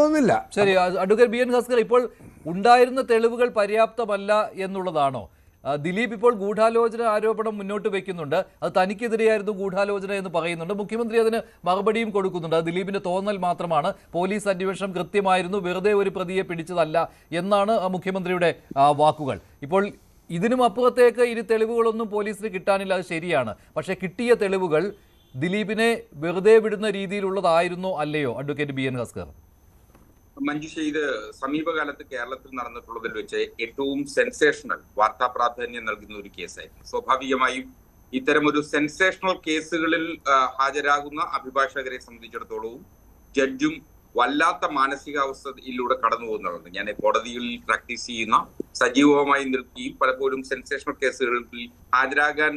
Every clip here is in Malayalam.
തോന്നുന്നില്ല. ശരി, അഡ്വക്കേറ്റ് ബി എൻ ഹസ്കർ, ഇപ്പോൾ ഉണ്ടായിരുന്ന തെളിവുകൾ പര്യാപ്തമല്ല എന്നുള്ളതാണോ? ദിലീപ് ഇപ്പോൾ ഗൂഢാലോചന ആരോപണം മുന്നോട്ട് വെക്കുന്നുണ്ട്. അത് തനിക്കെതിരെയായിരുന്നു ഗൂഢാലോചന എന്ന് പറയുന്നുണ്ട്. മുഖ്യമന്ത്രി അതിന് മറുപടിയും കൊടുക്കുന്നുണ്ട്. അത് ദിലീപിന്റെ തോന്നൽ മാത്രമാണ്, പോലീസ് അന്വേഷണം കൃത്യമായിരുന്നു, വെറുതെ ഒരു പ്രതിയെ പിടിച്ചതല്ല എന്നാണ് മുഖ്യമന്ത്രിയുടെ വാക്കുകൾ. ഇപ്പോൾ ഇതിനും അപ്പുറത്തേക്ക് ഇനി തെളിവുകളൊന്നും പോലീസിന് കിട്ടാനില്ല, അത് ശരിയാണ്. പക്ഷേ കിട്ടിയ തെളിവുകൾ ദിലീപിനെ വെറുതെ വിടുന്ന രീതിയിലുള്ളതായിരുന്നോ അല്ലയോ advocate B N Haskar? Manjusha, ഇത് സമീപകാലത്ത് കേരളത്തിൽ നടന്നിട്ടുള്ളതിൽ വെച്ച് ഏറ്റവും സെൻസേഷണൽ വാർത്താ പ്രാധാന്യം നൽകുന്ന ഒരു കേസായിരുന്നു. സ്വാഭാവികമായും ഇത്തരമൊരു സെൻസേഷണൽ കേസുകളിൽ ഹാജരാകുന്ന അഭിഭാഷകരെ സംബന്ധിച്ചിടത്തോളവും ജഡ്ജും വല്ലാത്ത മാനസികാവസ്ഥയിലൂടെ കടന്നു പോകുന്നതാണ്. ഞാൻ കോടതികളിൽ പ്രാക്ടീസ് ചെയ്യുന്ന, സജീവമായി നിൽക്കുകയും പലപ്പോഴും സെൻസേഷണൽ കേസുകളിൽ ഹാജരാകാൻ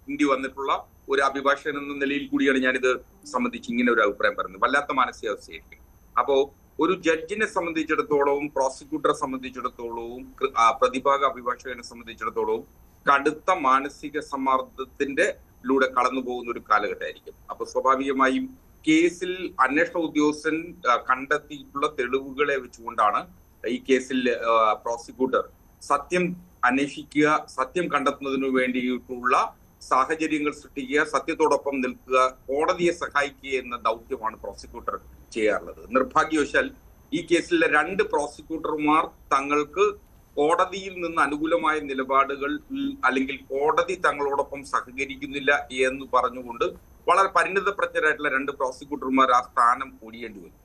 വേണ്ടി വന്നിട്ടുള്ള ഒരു അഭിഭാഷകൻ എന്ന നിലയിൽ കൂടിയാണ് ഞാനിത് സംബന്ധിച്ച് ഇങ്ങനെ ഒരു അഭിപ്രായം പറയുന്നത്. വല്ലാത്ത മാനസികാവസ്ഥയായിരിക്കും. അപ്പോ ഒരു ജഡ്ജിനെ സംബന്ധിച്ചിടത്തോളവും പ്രോസിക്യൂട്ടറെ സംബന്ധിച്ചിടത്തോളവും പ്രതിഭാഗ അഭിഭാഷകനെ സംബന്ധിച്ചിടത്തോളവും കടുത്ത മാനസിക സമ്മർദ്ദത്തിന്റെ ലൂടെ കടന്നു പോകുന്ന ഒരു കാലഘട്ടമായിരിക്കും. അപ്പൊ സ്വാഭാവികമായും കേസിൽ അന്വേഷണ ഉദ്യോഗസ്ഥൻ കണ്ടെത്തിയിട്ടുള്ള തെളിവുകളെ വെച്ചുകൊണ്ടാണ് ഈ കേസിൽ പ്രോസിക്യൂട്ടർ സത്യം അന്വേഷിക്കുക, സത്യം കണ്ടെത്തുന്നതിനു വേണ്ടിയിട്ടുള്ള സാഹചര്യങ്ങൾ സൃഷ്ടിക്കുക, സത്യത്തോടൊപ്പം നിൽക്കുക, കോടതിയെ സഹായിക്കുക എന്ന ദൗത്യമാണ് പ്രോസിക്യൂട്ടർ ചെയ്യാറുള്ളത്. നിർഭാഗ്യവശാൽ ഈ കേസിലെ 2 പ്രോസിക്യൂട്ടർമാർ തങ്ങൾക്ക് കോടതിയിൽ നിന്ന് അനുകൂലമായ നിലപാടുകൾ അല്ലെങ്കിൽ കോടതി തങ്ങളോടൊപ്പം സഹകരിക്കുന്നില്ല എന്ന് പറഞ്ഞുകൊണ്ട് വളരെ പരിണിതപ്രജ്ഞരായിട്ടുള്ള 2 പ്രോസിക്യൂട്ടർമാർ ആ സ്ഥാനം ഒഴിയേണ്ടി വന്നു.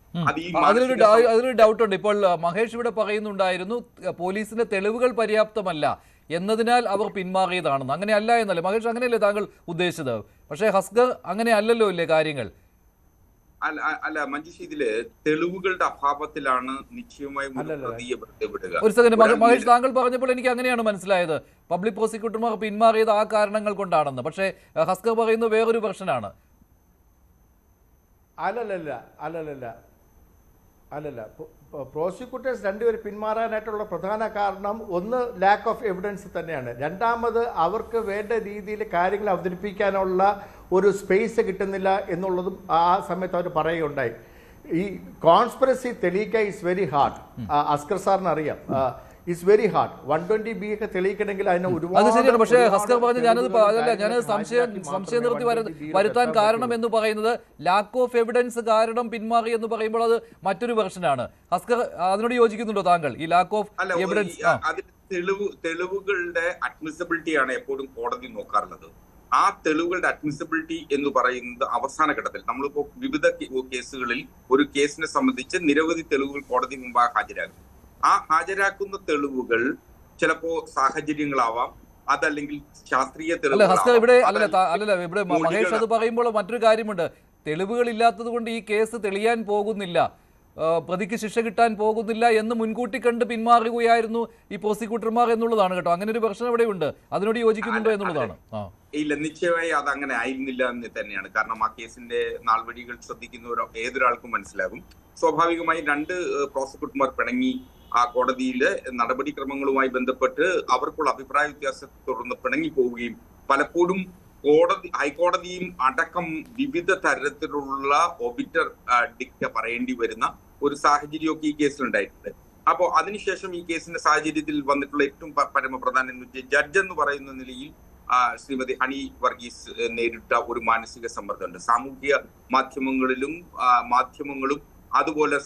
അതിലൊരു ഡൗട്ട് ഉണ്ട്. ഇപ്പോൾ മഹേഷ് ഇവിടെ പറയുന്നുണ്ടായിരുന്നു പോലീസിന്റെ തെളിവുകൾ പര്യാപ്തമല്ല എന്നതിനാൽ അവർ പിന്മാറിയതാണെന്ന്. അങ്ങനെ അല്ല എന്നല്ലേ മഹേഷ്? അങ്ങനെയല്ലേ താങ്കൾ ഉദ്ദേശിച്ചത്? പക്ഷേ ഹസ്കർ അങ്ങനെ അല്ലല്ലോ ഇല്ലേ കാര്യങ്ങൾ? അല്ല മഞ്ജുഷ, ഇതില് തെളിവുകളുടെ അഭാവത്തിലാണ് നിശ്ചയമായും വിടുക. ഒരു സെക്കൻഡ് മഹേഷ്, താങ്കൾ പറഞ്ഞപ്പോൾ എനിക്ക് അങ്ങനെയാണ് മനസ്സിലായത്, പബ്ലിക് പ്രോസിക്യൂട്ടർമാർ പിന്മാറിയത് ആ കാരണങ്ങൾ കൊണ്ടാണെന്ന്. പക്ഷേ ഹസ്കർ പറയുന്നത് വേറൊരു വെർഷനാണ്. അല്ലല്ല, പ്രോസിക്യൂട്ടേഴ്സ് 2 പേര് പിന്മാറാനായിട്ടുള്ള പ്രധാന കാരണം ഒന്ന് ലാക്ക് ഓഫ് എവിഡൻസ് തന്നെയാണ്. രണ്ടാമത് അവർക്ക് വേണ്ട രീതിയിൽ കാര്യങ്ങൾ അവതരിപ്പിക്കാനുള്ള ഒരു സ്പേസ് കിട്ടുന്നില്ല എന്നുള്ളതും ആ സമയത്ത് അവർ പറയുകയുണ്ടായി. ഈ കോൺസ്പിറസി തെളിയിക്കാൻ ഇസ് വെരി ഹാർഡ്. അസ്കർ സാറിന് അറിയാം, ഇറ്റ്സ് വെരി ഹാർഡ്. 120B ഒക്കെ തെളിയിക്കണമെങ്കിൽ അതിന് ഒരുപാട്. പക്ഷേ ഹസ്കർ പറഞ്ഞു, ഞാനത് സംശയം നിർത്തി വരുത്താൻ കാരണം എന്ന് പറയുന്നത് ലാക്ക് ഓഫ് എവിഡൻസ് കാരണം പിന്മാറി എന്ന് പറയുമ്പോൾ അത് മറ്റൊരു വെർഷനാണ്. ഹസ്കർ അതിനോട് യോജിക്കുന്നുണ്ടോ താങ്കൾ? ഈ ലാക്ക് ഓഫ് എവിഡൻസ്, തെളിവുകളുടെ അഡ്മിസിബിലിറ്റിയാണ് എപ്പോഴും കോടതി നോക്കാറുള്ളത്. ആ തെളിവുകളുടെ അഡ്മിസിബിലിറ്റി എന്ന് പറയുന്നത് അവസാന ഘട്ടത്തിൽ, നമ്മളിപ്പോ വിവിധ കേസുകളിൽ ഒരു കേസിനെ സംബന്ധിച്ച് നിരവധി തെളിവുകൾ കോടതി മുമ്പാകെ ഹാജരാകും. ആ ഹാജരാക്കുന്ന തെളിവുകൾ ചിലപ്പോ സാഹചര്യങ്ങളാവാം, അതല്ലെങ്കിൽ ശാസ്ത്രീയ തെളിവുകൾ. ഇവിടെ മഹേഷ് അത് പറയുമ്പോൾ മറ്റൊരു കാര്യമുണ്ട്. തെളിവുകൾ ഇല്ലാത്തത് കൊണ്ട് ഈ കേസ് തെളിയാൻ പോകുന്നില്ല, പ്രതിക്ക് ശിക്ഷ കിട്ടാൻ പോകുന്നില്ല എന്ന് മുൻകൂട്ടി കണ്ട് പിന്മാറുകയായിരുന്നു ഈ പ്രോസിക്യൂട്ടർമാർ എന്നുള്ളതാണ് കേട്ടോ. അങ്ങനെ ഒരു പ്രശ്നം ഇവിടെ ഉണ്ട്. അതിനോട് യോജിക്കുന്നുണ്ടോ എന്നുള്ളതാണ്. ഇല്ല, നിശ്ചയമായി അത് അങ്ങനെ ആയിരുന്നില്ല എന്ന് തന്നെയാണ്. കാരണം ആ കേസിന്റെ നാൾവഴികൾ ശ്രദ്ധിക്കുന്നവരോ ഏതൊരാൾക്കും മനസ്സിലാകും. സ്വാഭാവികമായി 2 പ്രോസിക്യൂട്ടർമാർ പിണങ്ങി ആ കോടതിയിലെ നടപടിക്രമങ്ങളുമായി ബന്ധപ്പെട്ട് അവർക്കുള്ള അഭിപ്രായ വ്യത്യാസത്തെ തുടർന്ന് പിണങ്ങി പോവുകയും പലപ്പോഴും ഹൈക്കോടതിയും അടക്കം വിവിധ തരത്തിലുള്ള ഒബിറ്റർ ഡിക്റ്റ പറയേണ്ടി വരുന്ന ഒരു സാഹചര്യമൊക്കെ ഈ കേസിലുണ്ടായിട്ടുണ്ട്. അപ്പോൾ അതിനുശേഷം ഈ കേസിന്റെ സാഹചര്യത്തിൽ വന്നിട്ടുള്ള ഏറ്റവും പരമപ്രധാനം എന്ന് വെച്ചാൽ ജഡ്ജ് എന്ന് പറയുന്ന നിലയിൽ ശ്രീമതി ഹണി വർഗീസ് നേരിട്ട ഒരു മാനസിക സമ്മർദ്ദമുണ്ട്. സാമൂഹ്യ മാധ്യമങ്ങളും അതുപോലെ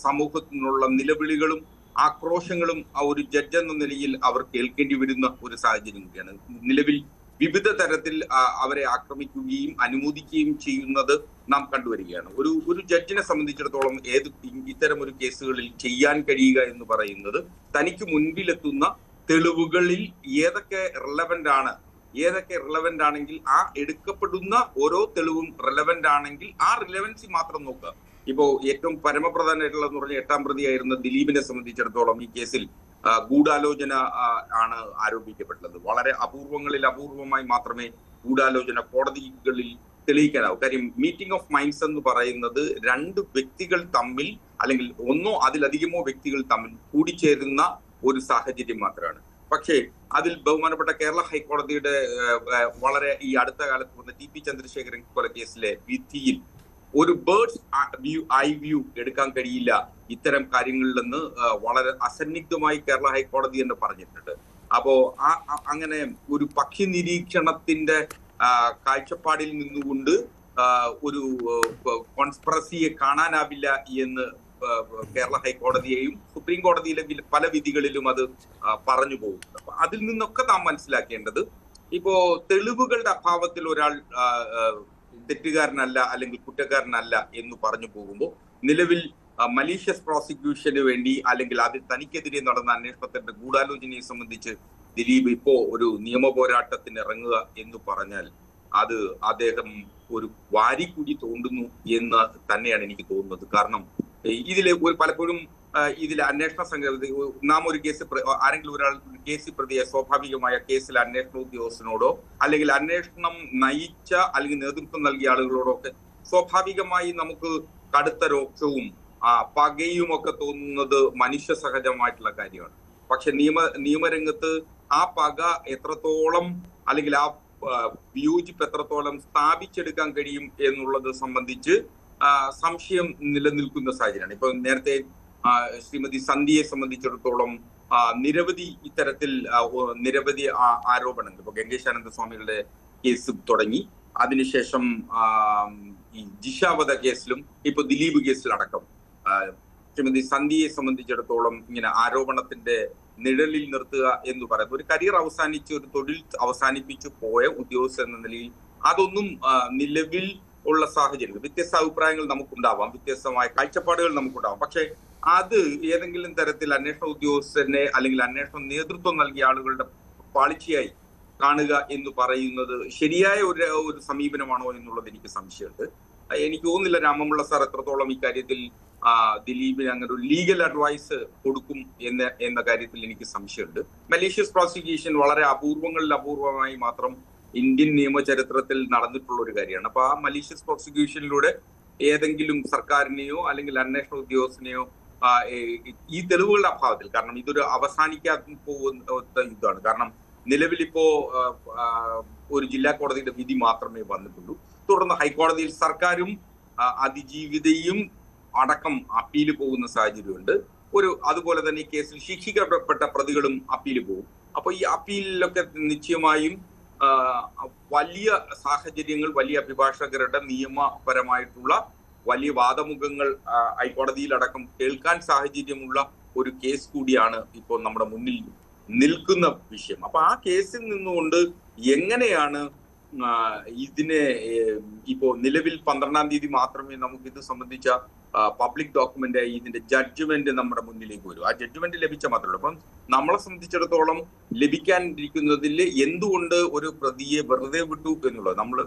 സമൂഹത്തിനുള്ള നിലവിളികളും ആക്രോശങ്ങളും ആ ഒരു ജഡ്ജ് എന്ന നിലയിൽ അവർ കേൾക്കേണ്ടി വരുന്ന ഒരു സാഹചര്യം കൂടിയാണ്. നിലവിൽ വിവിധ തരത്തിൽ അവരെ ആക്രമിക്കുകയും അനുമോദിക്കുകയും ചെയ്യുന്നത് നാം കണ്ടുവരികയാണ്. ഒരു ജഡ്ജിനെ സംബന്ധിച്ചിടത്തോളം ഇത്തരം ഒരു കേസുകളിൽ ചെയ്യാൻ കഴിയുക എന്ന് പറയുന്നത് തനിക്ക് മുൻപിലെത്തുന്ന തെളിവുകളിൽ ഏതൊക്കെ റിലവന്റ് ആണെങ്കിൽ ആ എടുക്കപ്പെടുന്ന ഓരോ തെളിവും റിലവന്റ് ആണെങ്കിൽ ആ റിലവൻസി മാത്രം നോക്കുക. ഇപ്പോ ഏറ്റവും പരമപ്രധാനമായിട്ടുള്ളതെന്ന് പറഞ്ഞ 8ാം പ്രതിയായിരുന്ന ദിലീപിനെ സംബന്ധിച്ചിടത്തോളം ഈ കേസിൽ ഗൂഢാലോചന ആണ് ആരോപിക്കപ്പെട്ടത്. വളരെ അപൂർവമായി മാത്രമേ ഗൂഢാലോചന കോടതികളിൽ തെളിയിക്കാനാവൂ. കാര്യം മീറ്റിംഗ് ഓഫ് മൈൻഡ്സ് എന്ന് പറയുന്നത് 2 വ്യക്തികൾ തമ്മിൽ അല്ലെങ്കിൽ ഒന്നോ അതിലധികമോ വ്യക്തികൾ തമ്മിൽ കൂടിച്ചേരുന്ന ഒരു സാഹചര്യം മാത്രമാണ്. പക്ഷേ അതിൽ ബഹുമാനപ്പെട്ട കേരള ഹൈക്കോടതിയുടെ വളരെ ഈ അടുത്ത കാലത്ത് വന്ന ടി.പി. ചന്ദ്രശേഖരൻ കൊലക്കേസിലെ വിധിയിൽ ഒരു ബേർഡ്സ് ഐ വ്യൂ എടുക്കാൻ കഴിയില്ല ഇത്തരം കാര്യങ്ങളിൽ നിന്ന് വളരെ അസന്നിഗ്ധമായി കേരള ഹൈക്കോടതി തന്നെ പറഞ്ഞിട്ടുണ്ട്. അപ്പോ അങ്ങനെ ഒരു പക്ഷി നിരീക്ഷണത്തിന്റെ കാഴ്ചപ്പാടിൽ നിന്നുകൊണ്ട് ഒരു കോൺസ്പിറസിയെ കാണാനാവില്ല എന്ന് കേരള ഹൈക്കോടതിയെയും സുപ്രീം കോടതിയിലെ പല വിധികളിലും അത് പറഞ്ഞു പോകുന്നുണ്ട്. അപ്പൊ അതിൽ നിന്നൊക്കെ നാം മനസ്സിലാക്കേണ്ടത് ഇപ്പോ തെളിവുകളുടെ അഭാവത്തിൽ ഒരാൾ തെറ്റുകാരനല്ല അല്ലെങ്കിൽ കുറ്റക്കാരനല്ല എന്ന് പറഞ്ഞു പോകുമ്പോൾ നിലവിൽ മലീഷ്യസ് പ്രോസിക്യൂഷന് വേണ്ടി അല്ലെങ്കിൽ അതിൽ തനിക്കെതിരെ നടന്ന അന്വേഷണത്തിന്റെ ഗൂഢാലോചനയെ സംബന്ധിച്ച് ദിലീപ് ഇപ്പോ ഒരു നിയമ പോരാട്ടത്തിന് ഇറങ്ങുക എന്ന് പറഞ്ഞാൽ അത് അദ്ദേഹം ഒരു വാരിക്കുഴി തോണ്ടുന്നു എന്ന് തന്നെയാണ് എനിക്ക് തോന്നുന്നത്. കാരണം ഇതിലെ പലപ്പോഴും ഇതിലെ അന്വേഷണ സംഘം നാം ഒരു കേസ് ആരെങ്കിലും ഒരാൾ കേസിൽ പ്രതിയെ സ്വാഭാവികമായ കേസിൽ അന്വേഷണ ഉദ്യോഗസ്ഥനോടോ അല്ലെങ്കിൽ അന്വേഷണം നയിച്ച അല്ലെങ്കിൽ നേതൃത്വം നൽകിയ ആളുകളോടോ ഒക്കെ സ്വാഭാവികമായി നമുക്ക് കടുത്ത രോക്ഷവും പകയും ഒക്കെ തോന്നുന്നത് മനുഷ്യ സഹജമായിട്ടുള്ള കാര്യമാണ്. പക്ഷെ നിയമരംഗത്ത് ആ പക എത്രത്തോളം അല്ലെങ്കിൽ ആ വിയോജിപ്പ് എത്രത്തോളം സ്ഥാപിച്ചെടുക്കാൻ കഴിയും എന്നുള്ളത് സംബന്ധിച്ച് സംശയം നിലനിൽക്കുന്ന സാഹചര്യമാണ്. ഇപ്പൊ നേരത്തെ ശ്രീമതി സന്ധ്യയെ സംബന്ധിച്ചിടത്തോളം നിരവധി ഇത്തരത്തിൽ നിരവധി ആരോപണങ്ങൾ ഇപ്പൊ ഗംഗേശാനന്ദ സ്വാമികളുടെ കേസ് തുടങ്ങി അതിനുശേഷം ഈ ജിഷാവധ കേസിലും ഇപ്പൊ ദിലീപ് കേസിലടക്കം ശ്രീമതി സന്ധ്യയെ സംബന്ധിച്ചിടത്തോളം ഇങ്ങനെ ആരോപണത്തിന്റെ നിഴലിൽ നിർത്തുക എന്ന് പറയുന്നത് ഒരു കരിയർ അവസാനിച്ച് ഒരു തൊഴിൽ അവസാനിപ്പിച്ചു പോയ ഉദ്യോഗസ്ഥ എന്ന നിലയിൽ അതൊന്നും നിലവിൽ ഉള്ള സാഹചര്യം വ്യത്യസ്ത അഭിപ്രായങ്ങൾ നമുക്കുണ്ടാവാം, വ്യത്യസ്തമായ കാഴ്ചപ്പാടുകൾ നമുക്കുണ്ടാവാം. പക്ഷെ അത് ഏതെങ്കിലും തരത്തിൽ അന്വേഷണ ഉദ്യോഗസ്ഥനെ അല്ലെങ്കിൽ അന്വേഷണ നേതൃത്വം നൽകിയ ആളുകളുടെ പാളിച്ചയായി കാണുക എന്ന് പറയുന്നത് ശരിയായ ഒരു സമീപനമാണോ എന്നുള്ളത് എനിക്ക് സംശയമുണ്ട്. എനിക്ക് തോന്നുന്നില്ല രാമമുള്ള സാർ എത്രത്തോളം ഇക്കാര്യത്തിൽ ദിലീപിന് അങ്ങനെ ഒരു ലീഗൽ അഡ്വൈസ് കൊടുക്കും എന്ന കാര്യത്തിൽ എനിക്ക് സംശയമുണ്ട്. മലീഷ്യസ് പ്രോസിക്യൂഷൻ വളരെ അപൂർവങ്ങളിൽ അപൂർവമായി മാത്രം ഇന്ത്യൻ നിയമചരിത്രത്തിൽ നടന്നിട്ടുള്ള ഒരു കാര്യമാണ്. അപ്പൊ ആ മലീഷ്യസ് പ്രോസിക്യൂഷനിലൂടെ ഏതെങ്കിലും സർക്കാരിനെയോ അല്ലെങ്കിൽ അന്വേഷണ ഉദ്യോഗസ്ഥനെയോ ഈ തെളിവുകളുടെ അഭാവത്തിൽ, കാരണം ഇതൊരു അവസാനിക്കാൻ പോകുന്ന യുദ്ധമാണ്. കാരണം നിലവിലിപ്പോ ഒരു ജില്ലാ കോടതിയുടെ വിധി മാത്രമേ വന്നിട്ടുള്ളൂ. തുടർന്ന് ഹൈക്കോടതിയിൽ സർക്കാരും അതിജീവിതയും അടക്കം അപ്പീല് പോകുന്ന സാഹചര്യമുണ്ട്. അതുപോലെ തന്നെ ഈ കേസിൽ ശിക്ഷിക്കപ്പെട്ട പ്രതികളും അപ്പീല് പോകും. അപ്പൊ ഈ അപ്പീലിലൊക്കെ നിശ്ചയമായും വലിയ സാഹചര്യങ്ങൾ, വലിയ അഭിഭാഷകരുടെ നിയമപരമായിട്ടുള്ള വലിയ വാദമുഖങ്ങൾ ഹൈക്കോടതിയിലടക്കം കേൾക്കാൻ സാഹചര്യമുള്ള ഒരു കേസ് കൂടിയാണ് ഇപ്പോൾ നമ്മുടെ മുന്നിൽ നിൽക്കുന്ന വിഷയം. അപ്പൊ ആ കേസിൽ നിന്നുകൊണ്ട് എങ്ങനെയാണ് ഇതിനെ ഇപ്പോ നിലവിൽ 12-ാം തീയതി മാത്രമേ നമുക്ക് ഇത് സംബന്ധിച്ച പബ്ലിക് ഡോക്യുമെന്റ് ഇതിന്റെ ജഡ്ജ്മെന്റ് നമ്മുടെ മുന്നിലേക്ക് വരും. ആ ജഡ്ജ്മെന്റ് ലഭിച്ച മാത്രമേ ഉള്ളൂ. അപ്പം നമ്മളെ സംബന്ധിച്ചിടത്തോളം ലഭിക്കാനിരിക്കുന്നതിൽ എന്തുകൊണ്ട് ഒരു പ്രതിയെ വെറുതെ വിട്ടു എന്നുള്ളത് നമ്മൾ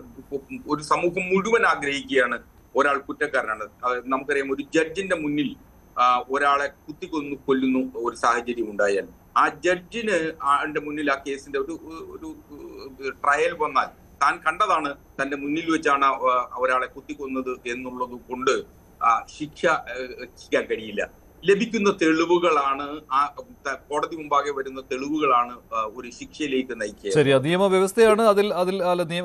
ഒരു സമൂഹം മുഴുവൻ ആഗ്രഹിക്കുകയാണ്. ഒരാൾ കുറ്റക്കാരനാണ്, നമുക്കറിയാം, ഒരു ജഡ്ജിന്റെ മുന്നിൽ ഒരാളെ കൊല്ലുന്നു ഒരു സാഹചര്യം ഉണ്ടായാൽ ആ ജഡ്ജിന് മുന്നിൽ ആ കേസിന്റെ ഒരു ട്രയൽ വന്നാൽ താൻ കണ്ടതാണ്, തന്റെ മുന്നിൽ വെച്ചാണ് ഒരാളെ കുത്തിക്കൊന്നത് എന്നുള്ളത് കൊണ്ട് ശിക്ഷിക്കാൻ കഴിയില്ല. ലഭിക്കുന്ന തെളിവുകളാണ്, ആ കോടതി മുമ്പാകെ വരുന്ന തെളിവുകളാണ് ഒരു ശിക്ഷയിലേക്ക് നയിക്കുക. ശരി, നിയമവ്യവസ്ഥയാണ്.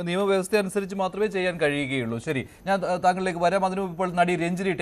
നിയമവ്യവസ്ഥ അനുസരിച്ച് മാത്രമേ ചെയ്യാൻ കഴിയുകയുള്ളൂ. ശരി, ഞാൻ താങ്കളിലേക്ക് വരാം. അതിനു ഇപ്പോൾ നടി രഞ്ജിനി